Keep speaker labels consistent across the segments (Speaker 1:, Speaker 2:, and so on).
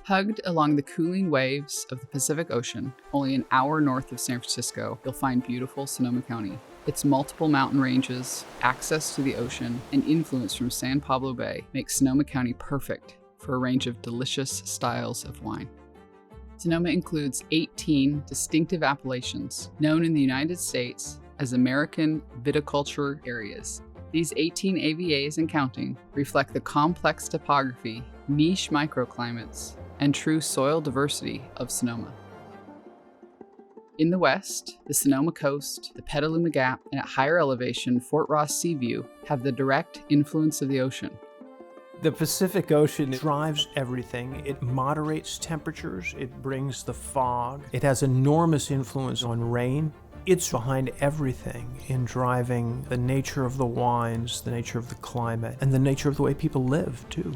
Speaker 1: Hugged along the cooling waves of the Pacific Ocean, only an hour north of San Francisco, you'll find beautiful Sonoma County. Its multiple mountain ranges, access to the ocean, and influence from San Pablo Bay make Sonoma County perfect for a range of delicious styles of wine. Sonoma includes 18 distinctive appellations known in the United States as American viticulture areas. These 18 AVAs and counting reflect the complex topography, niche microclimates, and true soil diversity of Sonoma. In the west, the Sonoma Coast, the Petaluma Gap, and at higher elevation, Fort Ross Seaview have the direct influence of the ocean.
Speaker 2: The Pacific Ocean drives everything. It moderates temperatures, it brings the fog, it has enormous influence on rain. It's behind everything in driving the nature of the wines, the nature of the climate, and the nature of the way people live, too.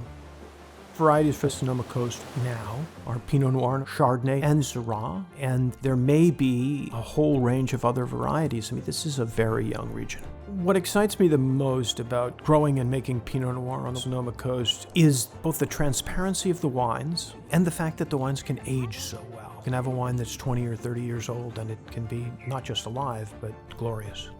Speaker 2: Varieties for Sonoma Coast now are Pinot Noir, Chardonnay, and Syrah, and there may be a whole range of other varieties. I mean, this is a very young region. What excites me the most about growing and making Pinot Noir on the Sonoma Coast is both the transparency of the wines and the fact that the wines can age so well. You can have a wine that's 20 or 30 years old and it can be not just alive, but glorious.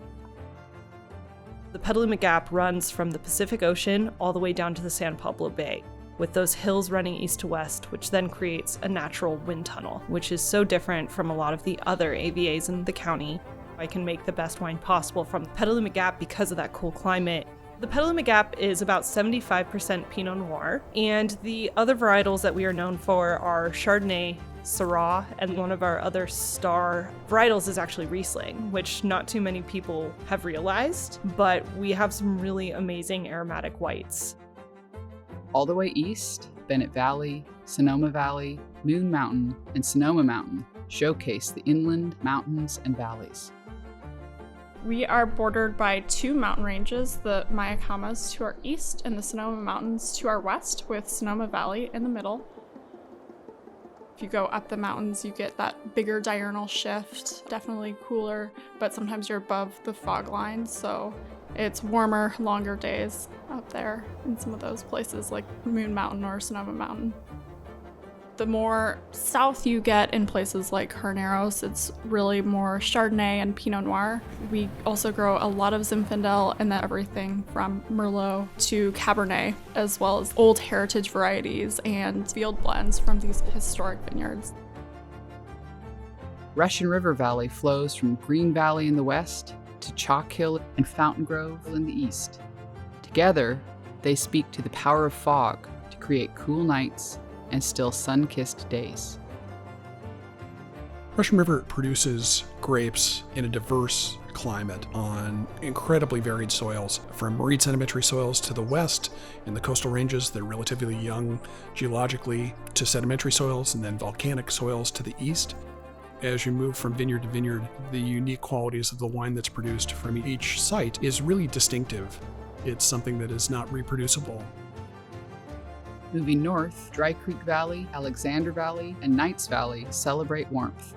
Speaker 3: The Petaluma Gap runs from the Pacific Ocean all the way down to the San Pablo Bay, with those hills running east to west, which then creates a natural wind tunnel, which is so different from a lot of the other AVAs in the county. I can make the best wine possible from the Petaluma Gap because of that cool climate. The Petaluma Gap is about 75% Pinot Noir, and the other varietals that we are known for are Chardonnay, Syrah, and one of our other star varietals is actually Riesling, which not too many people have realized, but we have some really amazing aromatic whites.
Speaker 1: All the way east, Bennett Valley, Sonoma Valley, Moon Mountain, and Sonoma Mountain showcase the inland mountains and valleys.
Speaker 4: We are bordered by two mountain ranges, the Mayacamas to our east and the Sonoma Mountains to our west, with Sonoma Valley in the middle. If you go up the mountains, you get that bigger diurnal shift, definitely cooler, but sometimes you're above the fog line, so it's warmer, longer days up there in some of those places like Moon Mountain or Sonoma Mountain. The more south you get in places like Carneros, it's really more Chardonnay and Pinot Noir. We also grow a lot of Zinfandel and then everything from Merlot to Cabernet, as well as old heritage varieties and field blends from these historic vineyards.
Speaker 1: Russian River Valley flows from Green Valley in the west to Chalk Hill and Fountain Grove in the east. Together, they speak to the power of fog to create cool nights and still sun-kissed days.
Speaker 5: Russian River produces grapes in a diverse climate on incredibly varied soils, from marine sedimentary soils to the west in the coastal ranges. They're relatively young geologically, to sedimentary soils, and then volcanic soils to the east. As you move from vineyard to vineyard, the unique qualities of the wine that's produced from each site is really distinctive. It's something that is not reproducible.
Speaker 1: Moving north, Dry Creek Valley, Alexander Valley, and Knights Valley celebrate warmth.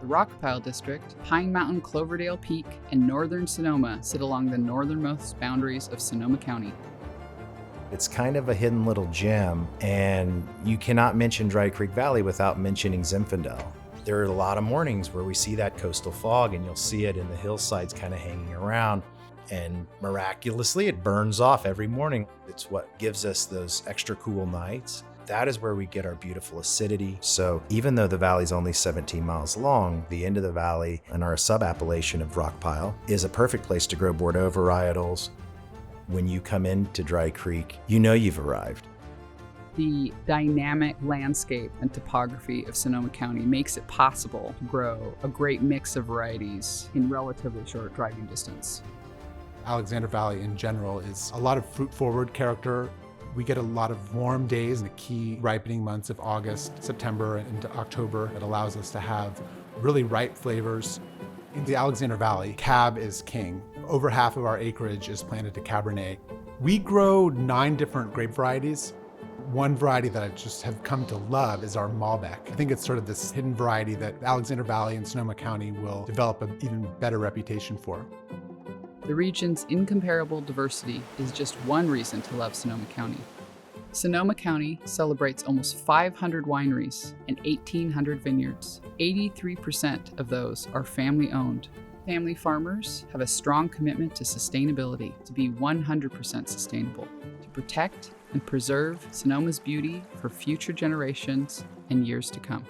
Speaker 1: The Rockpile District, Pine Mountain, Cloverdale Peak, and northern Sonoma sit along the northernmost boundaries of Sonoma County.
Speaker 6: It's kind of a hidden little gem, and you cannot mention Dry Creek Valley without mentioning Zinfandel. There are a lot of mornings where we see that coastal fog, and you'll see it in the hillsides kind of hanging around. And miraculously, it burns off every morning. It's what gives us those extra cool nights. That is where we get our beautiful acidity. So even though the valley's only 17 miles long, the end of the valley and our sub-appellation of Rockpile is a perfect place to grow Bordeaux varietals. When you come into Dry Creek, you know you've arrived.
Speaker 1: The dynamic landscape and topography of Sonoma County makes it possible to grow a great mix of varieties in relatively short driving distance.
Speaker 7: Alexander Valley in general is a lot of fruit-forward character. We get a lot of warm days in the key ripening months of August, September, and into October. It allows us to have really ripe flavors. In the Alexander Valley, Cab is king. Over half of our acreage is planted to Cabernet. We grow 9 different grape varieties. One variety that I just have come to love is our Malbec. I think it's sort of this hidden variety that Alexander Valley and Sonoma County will develop an even better reputation for.
Speaker 1: The region's incomparable diversity is just one reason to love Sonoma County. Sonoma County celebrates almost 500 wineries and 1,800 vineyards. 83% of those are family-owned. Family farmers have a strong commitment to sustainability, to be 100% sustainable, to protect and preserve Sonoma's beauty for future generations and years to come.